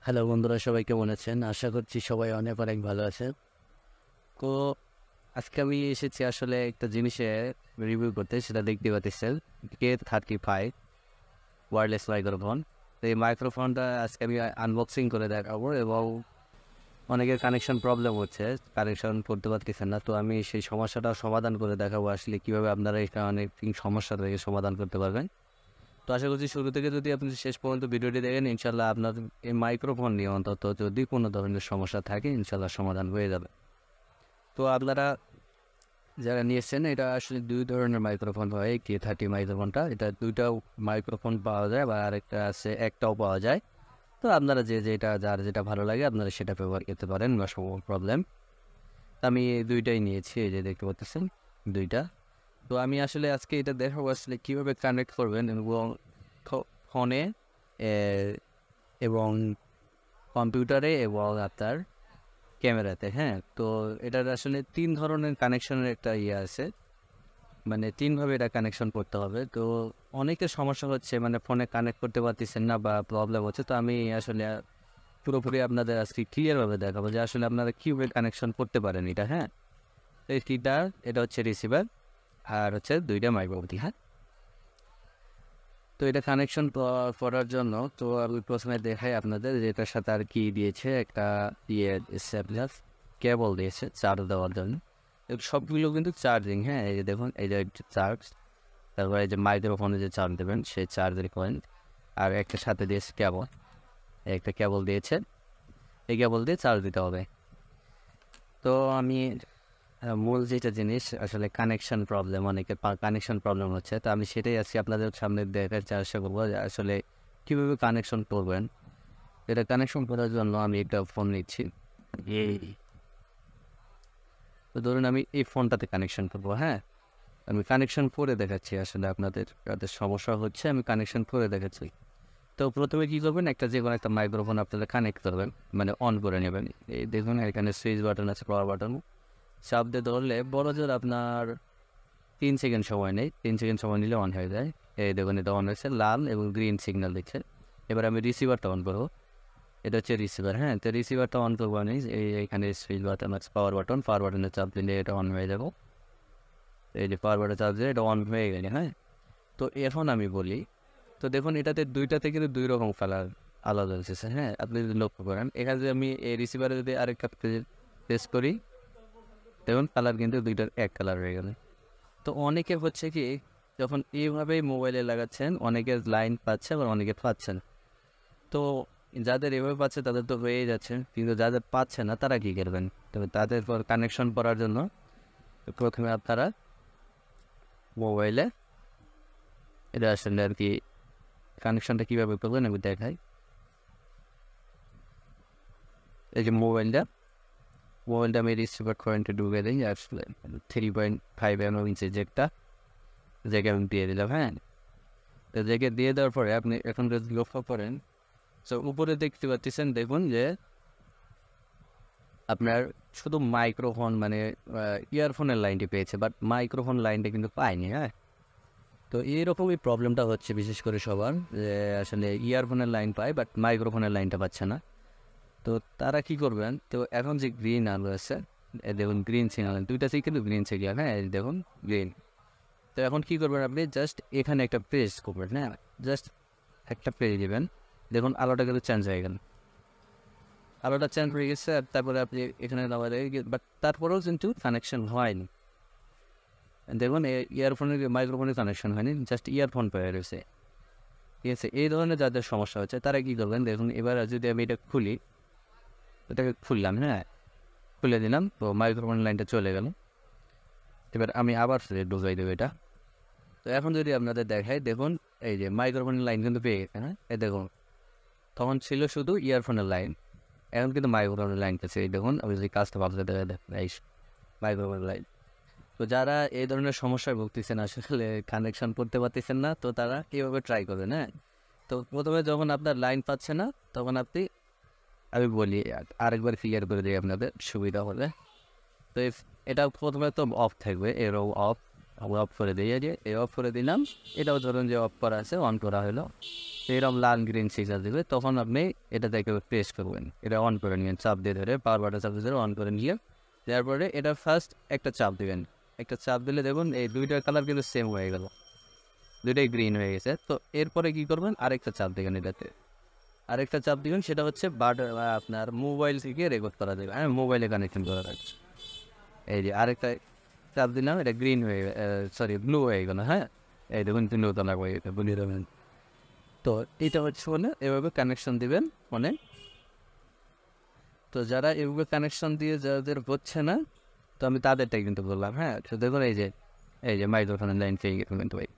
Hello বন্ধুরা, সবাই কেমন আছেন? আশা করছি সবাই অনেক অনেক ভালো আছে। তো আজকে আমি এসেছি আসলে একটা জিনিসের রিভিউ করতে, সেটা দেখতে পাচ্ছেন K35 ওয়্যারলেস মাইক্রোফোন। তো এই মাইক্রোফোনটা আজকে আমি আনবক্সিং করে দেখাবো এবং অনেকের কানেকশন প্রবলেম হচ্ছে, কানেকশন করতে পারতেছেন না। তো আমি সেই সমস্যাটা সমাধান করে দেখাবো আসলে কীভাবে আপনারা এটা অনেক সমস্যা থেকে সমাধান করতে পারবেন। তো আশা করছি শুরু থেকে যদি আপনি শেষ পর্যন্ত ভিডিওটি দেখেন, ইনশাল্লাহ আপনার এই মাইক্রোফোন নিয়ে অন্তত যদি কোনো ধরনের সমস্যা থাকে, ইনশাল্লাহ সমাধান হয়ে যাবে। তো আপনারা যারা নিয়েছেন, এটা আসলে দুই ধরনের মাইক্রোফোন হয়। K30 মাইক্রোফোনটা, এটা দুইটাও মাইক্রোফোন পাওয়া যায়, বা আরেকটা আছে একটাও পাওয়া যায়। তো আপনারা যেটা যার যেটা ভালো লাগে আপনারা সেটা ব্যবহার করতে পারেন, বা কোনো প্রবলেম। আমি দুইটাই নিয়েছি, এই যে দেখতে পাচ্ছেন দুইটা। তো আমি আসলে আজকে এটা দেখাবো আসলে কীভাবে কানেক্ট করবেন এবং ফোনে এবং কম্পিউটারে এবং আপনার ক্যামেরাতে। হ্যাঁ, তো এটার আসলে 3 ধরনের কানেকশনের একটা আছে, মানে 3ভাবে এটা কানেকশন করতে হবে। তো অনেকের সমস্যা হচ্ছে, মানে ফোনে কানেক্ট করতে পারতেছেন না বা প্রবলেম হচ্ছে। তো আমি আসলে পুরোপুরি আপনাদের আজকে ক্লিয়ারভাবে দেখাবো যে আসলে আপনারা কীভাবে কানেকশন করতে পারেন এটা। হ্যাঁ, এই এটা হচ্ছে রিসিভার, আর হচ্ছে দুইটা মাইক্রোফোন। হ্যাঁ, তো এটা কানেকশন করার জন্য তো আমি প্রথমে দেখাই আপনাদের যে এটার সাথে আর কি দিয়েছে। একটা স্টেপলার কেবল দিয়েছে চার্জ দেওয়ার জন্য। সবগুলো কিন্তু চার্জিং। হ্যাঁ, এই যে দেখুন, এই যে চার্জ, তারপরে এই যে মাইক্রোফোনে যে চার্জ দেবেন সেই চার্জের পয়েন্ট, আর একটা সাথে দিয়েছে কেবল, একটা কেবল দিয়েছে। এই কেবল দিয়ে চার্জ দিতে হবে। তো আমি মূল যেটা জিনিস আসলে কানেকশন প্রবলেম, অনেকের কানেকশন প্রবলেম হচ্ছে। তো আমি সেটাই আজকে আপনাদের সামনে দেখার চেষ্টা করবো যে আসলে কীভাবে কানেকশন করবেন। এটা কানেকশন করার জন্য আমি একটা ফোন নিচ্ছি। তো ধরুন আমি এই ফোনটাতে কানেকশন করবো। হ্যাঁ, আমি কানেকশন করে দেখাচ্ছি আসলে আপনাদের যাদের সমস্যা হচ্ছে, আমি কানেকশন করে দেখাচ্ছি। তো প্রথমে কী করবেন, একটা যে কোনো একটা মাইক্রোফোন আপনারা কানেক্ট করবেন, মানে অন করে নেবেন। এই দেখুন এখানে সুইচ বাটন আছে, পাওয়ার বাটন। চাপ দিয়ে ধরলে বড় জোর আপনার 3 সেকেন্ড সময় নেই, 3 সেকেন্ড সময় নিলে অন হয়ে যায়। এই দেখুন এটা অন হয়েছে, লাল এবং গ্রিন সিগন্যাল দিচ্ছে। এবার আমি রিসিভারটা অন করবো। এটা হচ্ছে রিসিভার। হ্যাঁ, তো রিসিভারটা অন করবো আমি। এইখানে সুইচ বাটন আছে, পাওয়ার বাটনে চাপ দিলে এটা অন হয়ে যাবো। এই যে পাওয়ার বাটনে চাপ দিলে এটা অন হয়ে গেলে। হ্যাঁ, তো এখন আমি বলি, তো দেখুন এটাতে দুইটাতে কিন্তু দুই রকম কালার আলাদা এসেছে। হ্যাঁ, আপনি যদি লক্ষ্য করেন, এখানে যদি আমি এই রিসিভারে যদি আরেকটা প্রেস করি, দেখুন কালার কিন্তু দুইটার এক কালার হয়ে গেল। তো অনেকে হচ্ছে কি, যখন এইভাবেই মোবাইলে লাগাচ্ছেন, অনেকের লাইন পাচ্ছে আবার অনেকে পাচ্ছেন। তো যাদের এভাবে পাচ্ছে তাদের তো হয়েই যাচ্ছে, কিন্তু যাদের পাচ্ছে না তারা কী করবেন? তবে তাদের পর কানেকশন করার জন্য প্রথমে আপনারা মোবাইলে এটা আসলে আর কি কানেকশনটা কীভাবে করবেন আমি দেখাই। এই যে মোবাইলটা আমি রিসিভার পয়েন্টে ঢুকে দিই, আসলে 3.5 mm জায়গায় আমি দিয়ে দিলাম। হ্যাঁ, তো জায়গায় দিয়ে দেওয়ার পরে আপনি এখন যদি লক্ষ্য করেন, তো উপরে দেখতে পাচ্ছেন, দেখুন যে আপনার শুধু মাইক্রোফোন, মানে ইয়ারফোনের লাইনটি পেয়েছে, বাট মাইক্রোফোন লাইনটা কিন্তু পায়নি। হ্যাঁ, তো এইরকমই প্রবলেমটা হচ্ছে বিশেষ করে সবার, যে আসলে ইয়ারফোনের লাইন পায় বাট মাইক্রোফোনের লাইনটা পাচ্ছে না। তো তারা কি করবেন, তো এখন যে গ্রিন আলো আছে, দেখুন গ্রিন সিগন্যাল, দুইটাতেই কিন্তু গ্রিন সিগন্যাল। হ্যাঁ, দেখুন গ্রিন। তো এখন কী করবেন, আপনি জাস্ট এখানে একটা প্রেস করবেন। হ্যাঁ, জাস্ট একটা প্রেস দেবেন, দেখুন আলোটা কিন্তু চেঞ্জ হয়ে গেল, আলোটা চেঞ্জ হয়ে গেছে। আর তারপরে আপনি এখানে বাট তারপরেও কিন্তু কানেকশন হয়নি। দেখুন ইয়ারফোনের মাইক্রোফোনের কানেকশন হয়নি, জাস্ট ইয়ারফোন পেয়ে রয়েছে। ঠিক আছে, এই ধরনের যাদের সমস্যা হচ্ছে তারা কী করবেন, দেখুন এবার যদি আমি এটা খুলি, এটাকে খুললাম। হ্যাঁ, খুলে দিলাম, তো মাইক্রোফোন লাইনটা চলে গেল। এবার আমি আবার ঢুকাই দেবো এটা। তো এখন যদি আপনাদের দেখাই, দেখুন এই যে মাইক্রোফোনের লাইন কিন্তু পেয়ে গেছে। হ্যাঁ, এই দেখুন তখন ছিল শুধু ইয়ারফোনের লাইন, এখন কিন্তু মাইক্রোফোনের লাইন পেয়েছে। এই দেখুন আমি যদি কাজটা ভাবতে দেখেন, এই মাইক্রোফোনের লাইন। তো যারা এই ধরনের সমস্যায় ভুগতেছেন, আসলে কানেকশন করতে পারতেছেন না, তো তারা কীভাবে ট্রাই করবেন। হ্যাঁ, তো প্রথমে যখন আপনার লাইন পাচ্ছে না, তখন আপনি, আমি বলি আরেকবার ক্লিয়ার করে দিই আপনাদের সুবিধা হবে। তো এটা প্রথমে তো অফ থাকবে, এরও অফ। আমরা অফ করে দিই, এই অফ করে দিলাম। এটাও ধরুন যে অফ করা আছে, অন করা হলো, এরকম লাল গ্রিন সিগন্যাল দেবে, তখন আপনি এটা থেকে প্রেস করবেন, এটা অন করে নেবেন, চাপ দিয়ে ধরে পাওয়ার বাটন চাপ দিয়ে ধরে অন করে নিয়ে দেওয়ার পরে এটা ফার্স্ট একটা চাপ দেবেন। একটা চাপ দিলে দেখুন এই দুইটার কালার কিন্তু সেম হয়ে গেল, দুইটাই গ্রিন হয়ে গেছে। তো এরপরে কী করবেন, আরেকটা চাপ দেবেন, এটাতে আরেকটা চাপ দিবেন, সেটা হচ্ছে আপনার মোবাইল থেকে রেকর্ড করা যাবে, হ্যাঁ মোবাইলে কানেকশন করা যাচ্ছে। এই যে আরেকটা চাপ দিলাম, এটা গ্রিন হয়ে সরি ব্লু হয়ে গেল, হ্যাঁ এই দেখুন ব্লু কালার হয়ে গেছে, বুঝিয়ে দেবেন। তো এটা হচ্ছে ফোনে এভাবে কানেকশন দিবেন ফোনে। তো যারা এভাবে কানেকশন দিয়ে যাদের হচ্ছে না, তো আমি তাদেরটাই কিন্তু বললাম, হ্যাঁ তো দেখুন এই যে মাইক্রোফোনের লাইন পেয়ে গেছে কিন্তু ভাই,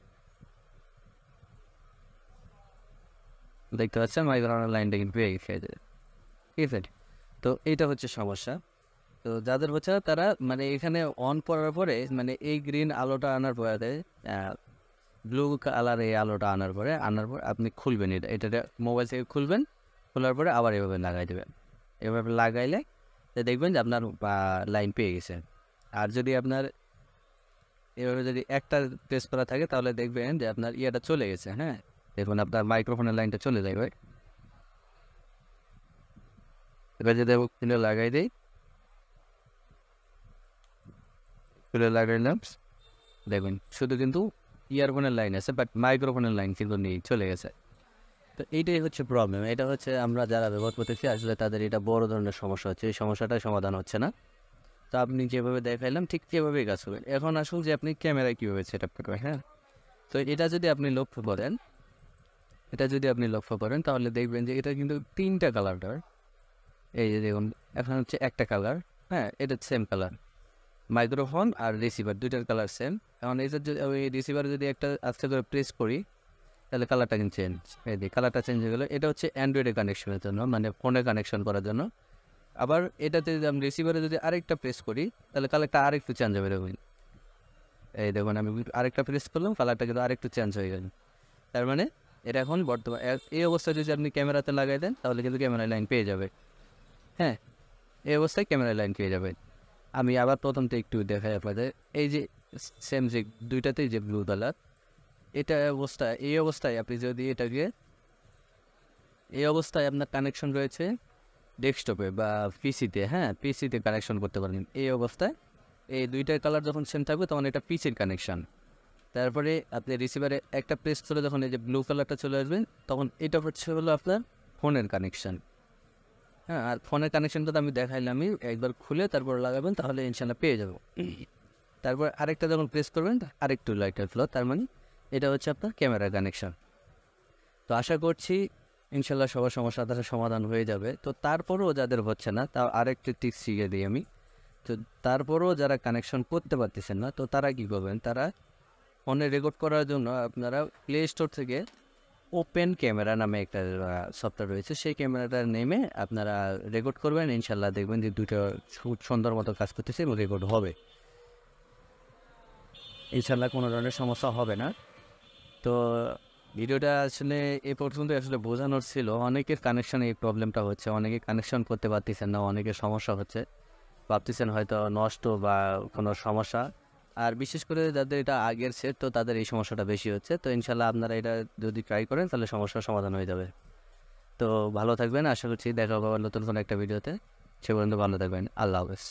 দেখতে পাচ্ছেন মাইক্রোফোনের লাইনটা কিন্তু পেয়ে গেছে, ঠিক আছে। তো এইটা হচ্ছে সমস্যা। তো যাদের হচ্ছে না তারা মানে এখানে অন করার পরে মানে এই গ্রিন আলোটা আনার পরে ব্লু কালার এই আলোটা আনার পর আপনি খুলবেন, এটা মোবাইল থেকে খুলবেন, খোলার পরে আবার এভাবে লাগাই দেবেন। এভাবে লাগাইলে দেখবেন যে আপনার লাইন পেয়ে গেছে। আর যদি আপনার এভাবে যদি একটা প্রেস করা থাকে তাহলে দেখবেন যে আপনার ইয়েটা চলে গেছে, হ্যাঁ দেখুন আপনার মাইক্রোফোনের লাইনটা চলে যাবে। এবার যদি খুলে লাগাই দিই, খুলে লাগাইলাম, দেখবেন শুধু কিন্তু ইয়ারফোনের লাইন আছে, বাট মাইক্রোফোনের লাইন কিন্তু নেই, চলে গেছে। তো এইটাই হচ্ছে প্রবলেম, এটা হচ্ছে আমরা যারা ব্যবহার করতেছি আসলে তাদের এটা বড় ধরনের সমস্যা হচ্ছে, এই সমস্যাটার সমাধান হচ্ছে না। তো আপনি যেভাবে দেখাইলাম ঠিক সেভাবেই কাজ করবেন। এখন আসুন যে আপনি ক্যামেরায় কীভাবে সেট আপ করবেন, হ্যাঁ তো এটা যদি আপনি লক্ষ্য করেন তাহলে দেখবেন যে এটা কিন্তু তিনটা কালারটার, এই যে দেখুন এখন হচ্ছে একটা কালার, হ্যাঁ এটা সেম কালার, মাইক্রোফোন আর রিসিভার দুইটার কালার সেম। এখন এইটার যদি ওই রিসিভারে যদি একটা আস্তে করে প্রেস করি তাহলে কালারটা কিন্তু চেঞ্জ, এই যে কালারটা চেঞ্জ হয়ে গেলো। এটা হচ্ছে অ্যান্ড্রয়েডে কানেকশনের জন্য, মানে ফোনে কানেকশন করার জন্য। আবার এটাতে যদি আমি রিসিভারে যদি আরেকটা প্রেস করি তাহলে কালারটা আরেকটু চেঞ্জ হবে, দেখুন এই দেখুন আমি আরেকটা প্রেস করলাম, কালারটা কিন্তু আরেকটু চেঞ্জ হয়ে গেল। তার মানে এটা এখন বর্তমান এই অবস্থায় যদি আপনি ক্যামেরাতে লাগাই দেন তাহলে কিন্তু ক্যামেরায় লাইন পেয়ে যাবে, হ্যাঁ এই অবস্থায় ক্যামেরায় লাইন পেয়ে যাবে। আমি আবার প্রথমটা একটু দেখাই আপনাদের, এই যে সেম যে দুইটাতেই যে ব্লু কালার, এই অবস্থায় আপনি যদি এই অবস্থায় আপনার কানেকশন রয়েছে ডেস্কটপে বা পিসিতে, হ্যাঁ পিসিতে কানেকশন করতে পারেন। এই অবস্থায় এই দুইটার কালার যখন সেম থাকবে তখন এটা পিসির কানেকশান। তারপরে আপনি রিসিভারে একটা প্রেস করে যখন এই যে ব্লু কালারটা চলে আসবেন তখন এটা হচ্ছে হলো আপনার ফোনের কানেকশান, হ্যাঁ আর ফোনের কানেকশানটা তো আমি দেখাইলামই, একবার খুলে তারপর লাগাবেন তাহলে ইনশাল্লাহ পেয়ে যাবো। তারপর আরেকটা যখন প্রেস করবেন আরেকটু লাইট আসলো, তার মানে এটা হচ্ছে আপনার ক্যামেরা কানেকশান। তো আশা করছি ইনশাল্লাহ সবার সমস্যা তার সমাধান হয়ে যাবে। তো তারপরেও যাদের হচ্ছে না তাও আরেকটি টিপস শিখিয়ে দিই আমি। তো তারপরেও যারা কানেকশন করতে পারতেছেন না তো তারা কী করবেন, তারা ফোনে রেকর্ড করার জন্য আপনারা প্লে স্টোর থেকে ওপেন ক্যামেরা নামে একটা সফটওয়্যার রয়েছে, সেই ক্যামেরাটা নেমে আপনারা রেকর্ড করবেন, ইনশাল্লাহ দেখবেন যে দুটো সুন্দর মতো কাজ করতেছে এবং রেকর্ড হবে, ইনশাল্লাহ কোনো ধরনের সমস্যা হবে না। তো ভিডিওটা আসলে এ পর্যন্ত আসলে বোঝানোর ছিল, অনেকের কানেকশানে এই প্রবলেমটা হচ্ছে, অনেকে কানেকশন করতে পারতেছেন না, অনেকের সমস্যা হচ্ছে, ভাবতেছেন হয়তো নষ্ট বা কোনো সমস্যা। আর বিশেষ করে যাদের এটা আগের সেট তো তাদের এই সমস্যাটা বেশি হচ্ছে। তো ইনশাল্লাহ আপনারা এটা যদি ট্রাই করেন তাহলে সমস্যার সমাধান হয়ে যাবে। তো ভালো থাকবেন, আশা করছি দেখা হবে নতুন কোনো একটা ভিডিওতে, সে পর্যন্ত ভালো থাকবেন, আল্লাহ হাফেজ।